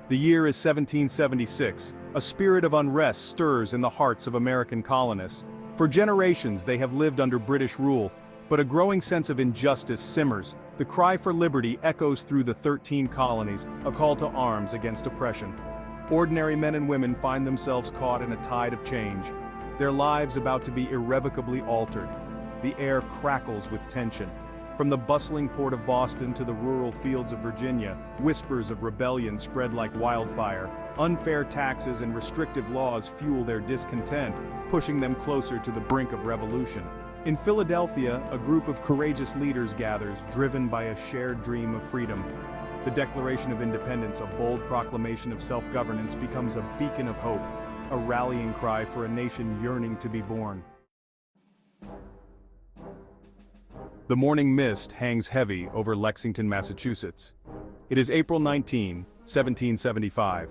The year is 1776. A spirit of unrest stirs in the hearts of American colonists. For generations they have lived under British rule, but a growing sense of injustice simmers. The cry for liberty echoes through the 13 colonies, a call to arms against oppression. Ordinary men and women find themselves caught in a tide of change, their lives about to be irrevocably altered. The air crackles with tension. From the bustling port of Boston to the rural fields of Virginia, whispers of rebellion spread like wildfire. Unfair taxes and restrictive laws fuel their discontent, pushing them closer to the brink of revolution. In Philadelphia, a group of courageous leaders gathers, driven by a shared dream of freedom. The Declaration of Independence, a bold proclamation of self-governance, becomes a beacon of hope, a rallying cry for a nation yearning to be born. The morning mist hangs heavy over Lexington, Massachusetts. It is April 19, 1775.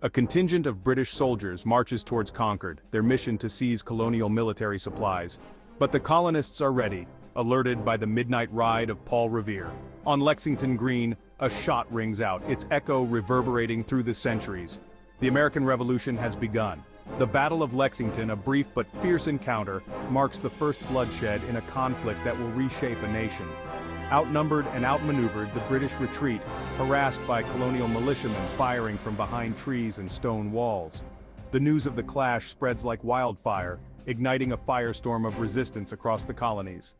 A contingent of British soldiers marches towards Concord, their mission to seize colonial military supplies. But the colonists are ready, alerted by the midnight ride of Paul Revere. On Lexington Green, a shot rings out, its echo reverberating through the centuries. The American Revolution has begun. The Battle of Lexington, a brief but fierce encounter, marks the first bloodshed in a conflict that will reshape a nation. Outnumbered and outmaneuvered, the British retreat, harassed by colonial militiamen firing from behind trees and stone walls. The news of the clash spreads like wildfire, igniting a firestorm of resistance across the colonies.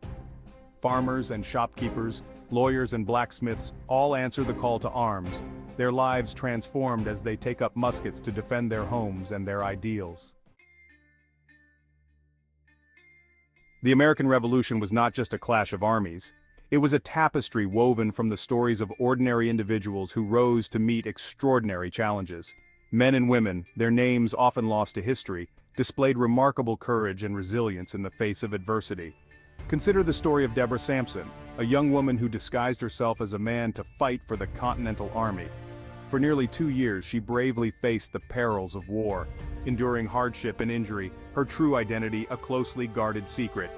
Farmers and shopkeepers, lawyers and blacksmiths all answer the call to arms, their lives transformed as they take up muskets to defend their homes and their ideals. The American Revolution was not just a clash of armies. It was a tapestry woven from the stories of ordinary individuals who rose to meet extraordinary challenges. Men and women, their names often lost to history, displayed remarkable courage and resilience in the face of adversity. Consider the story of Deborah Sampson, a young woman who disguised herself as a man to fight for the Continental Army. For nearly 2 years she bravely faced the perils of war, enduring hardship and injury, her true identity a closely guarded secret.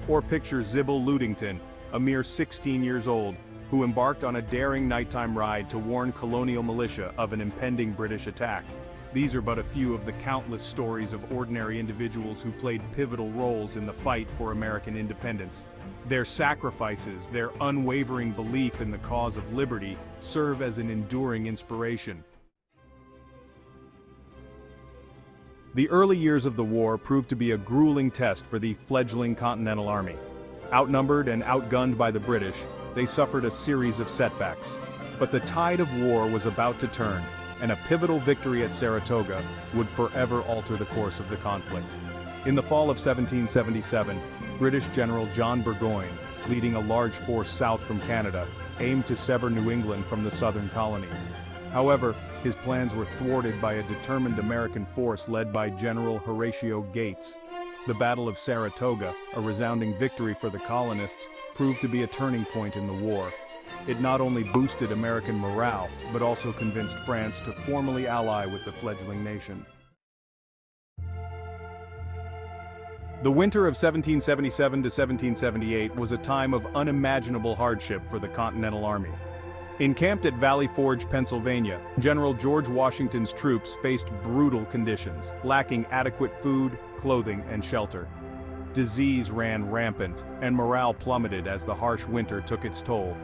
Or picture Sybil Ludington, a mere 16 years old, who embarked on a daring nighttime ride to warn colonial militia of an impending British attack. These are but a few of the countless stories of ordinary individuals who played pivotal roles in the fight for American independence. Their sacrifices, their unwavering belief in the cause of liberty, serve as an enduring inspiration. The early years of the war proved to be a grueling test for the fledgling Continental Army. Outnumbered and outgunned by the British, they suffered a series of setbacks. But the tide of war was about to turn, and a pivotal victory at Saratoga would forever alter the course of the conflict. In the fall of 1777, British General John Burgoyne, leading a large force south from Canada, aimed to sever New England from the southern colonies. However, his plans were thwarted by a determined American force led by General Horatio Gates. The Battle of Saratoga, a resounding victory for the colonists, proved to be a turning point in the war. It not only boosted American morale, but also convinced France to formally ally with the fledgling nation. The winter of 1777 to 1778 was a time of unimaginable hardship for the Continental Army. Encamped at Valley Forge, Pennsylvania, General George Washington's troops faced brutal conditions, lacking adequate food, clothing, and shelter. Disease ran rampant, and morale plummeted as the harsh winter took its toll.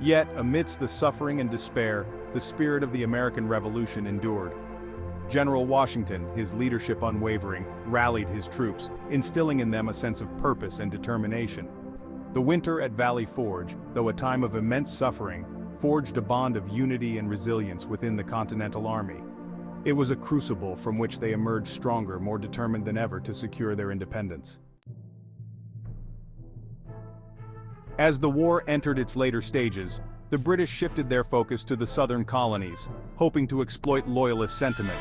Yet, amidst the suffering and despair, the spirit of the American Revolution endured. General Washington, his leadership unwavering, rallied his troops, instilling in them a sense of purpose and determination. The winter at Valley Forge, though a time of immense suffering, forged a bond of unity and resilience within the Continental Army. It was a crucible from which they emerged stronger, more determined than ever to secure their independence. As the war entered its later stages, the British shifted their focus to the southern colonies, hoping to exploit loyalist sentiment.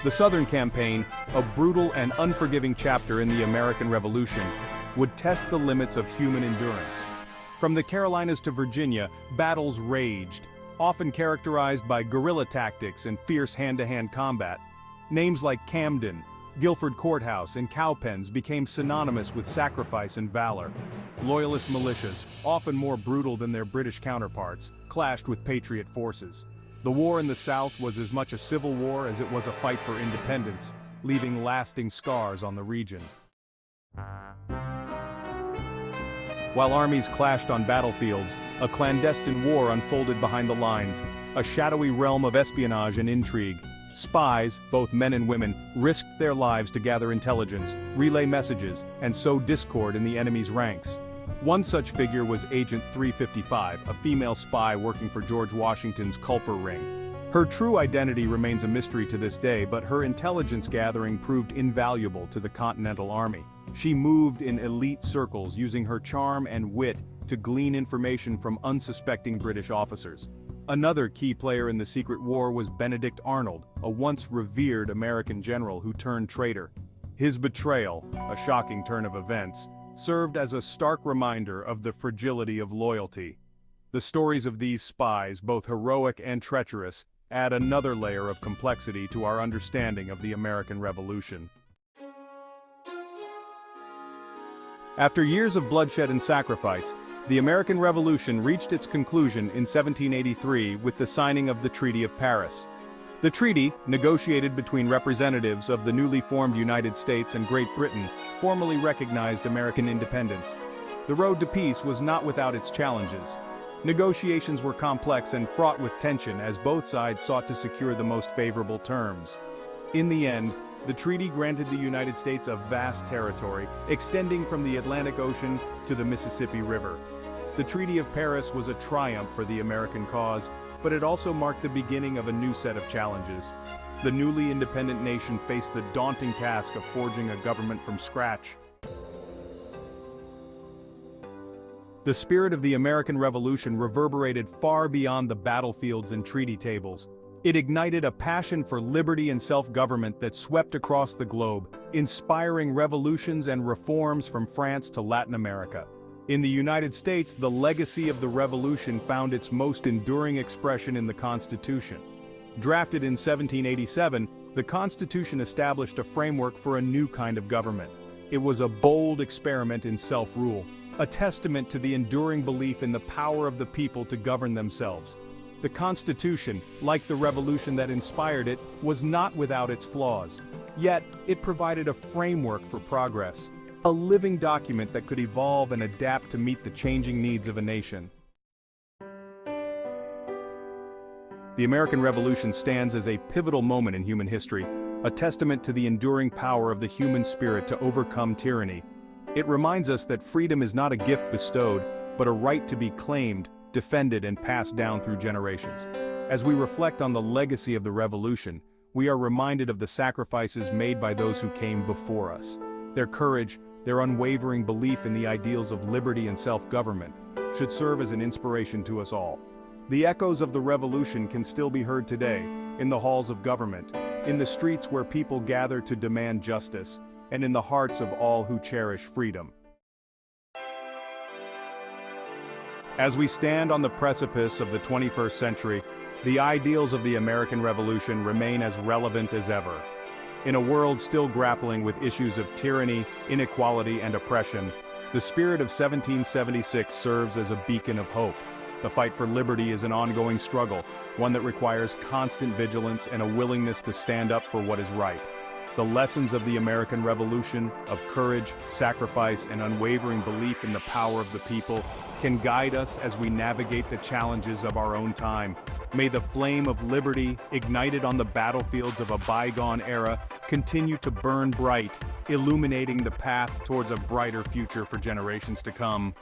The Southern Campaign, a brutal and unforgiving chapter in the American Revolution, would test the limits of human endurance. From the Carolinas to Virginia, battles raged, often characterized by guerrilla tactics and fierce hand-to-hand combat. Names like Camden, Guilford Courthouse, and Cowpens became synonymous with sacrifice and valor. Loyalist militias, often more brutal than their British counterparts, clashed with Patriot forces. The war in the South was as much a civil war as it was a fight for independence, leaving lasting scars on the region. While armies clashed on battlefields, a clandestine war unfolded behind the lines, a shadowy realm of espionage and intrigue. Spies, both men and women, risked their lives to gather intelligence, relay messages, and sow discord in the enemy's ranks. One such figure was Agent 355, a female spy working for George Washington's Culper Ring. Her true identity remains a mystery to this day, but her intelligence gathering proved invaluable to the Continental Army. She moved in elite circles using her charm and wit to glean information from unsuspecting British officers. Another key player in the secret war was Benedict Arnold, a once revered American general who turned traitor. His betrayal, a shocking turn of events, served as a stark reminder of the fragility of loyalty. The stories of these spies, both heroic and treacherous, add another layer of complexity to our understanding of the American Revolution. After years of bloodshed and sacrifice, the American Revolution reached its conclusion in 1783 with the signing of the Treaty of Paris. The treaty, negotiated between representatives of the newly formed United States and Great Britain, formally recognized American independence. The road to peace was not without its challenges. Negotiations were complex and fraught with tension as both sides sought to secure the most favorable terms. In the end, the treaty granted the United States a vast territory, extending from the Atlantic Ocean to the Mississippi River. The Treaty of Paris was a triumph for the American cause, but it also marked the beginning of a new set of challenges. The newly independent nation faced the daunting task of forging a government from scratch. The spirit of the American Revolution reverberated far beyond the battlefields and treaty tables. It ignited a passion for liberty and self-government that swept across the globe, inspiring revolutions and reforms from France to Latin America. In the United States, the legacy of the Revolution found its most enduring expression in the Constitution. Drafted in 1787, the Constitution established a framework for a new kind of government. It was a bold experiment in self-rule, a testament to the enduring belief in the power of the people to govern themselves. The Constitution, like the revolution that inspired it, was not without its flaws. Yet, it provided a framework for progress, a living document that could evolve and adapt to meet the changing needs of a nation. The American Revolution stands as a pivotal moment in human history, a testament to the enduring power of the human spirit to overcome tyranny. It reminds us that freedom is not a gift bestowed, but a right to be claimed, defended, and passed down through generations. As we reflect on the legacy of the Revolution, we are reminded of the sacrifices made by those who came before us. Their courage, their unwavering belief in the ideals of liberty and self-government, should serve as an inspiration to us all. The echoes of the Revolution can still be heard today, in the halls of government, in the streets where people gather to demand justice, and in the hearts of all who cherish freedom. As we stand on the precipice of the 21st century, the ideals of the American Revolution remain as relevant as ever. In a world still grappling with issues of tyranny, inequality, and oppression, the spirit of 1776 serves as a beacon of hope. The fight for liberty is an ongoing struggle, one that requires constant vigilance and a willingness to stand up for what is right. The lessons of the American Revolution, of courage, sacrifice, and unwavering belief in the power of the people, can guide us as we navigate the challenges of our own time. May the flame of liberty, ignited on the battlefields of a bygone era, continue to burn bright, illuminating the path towards a brighter future for generations to come.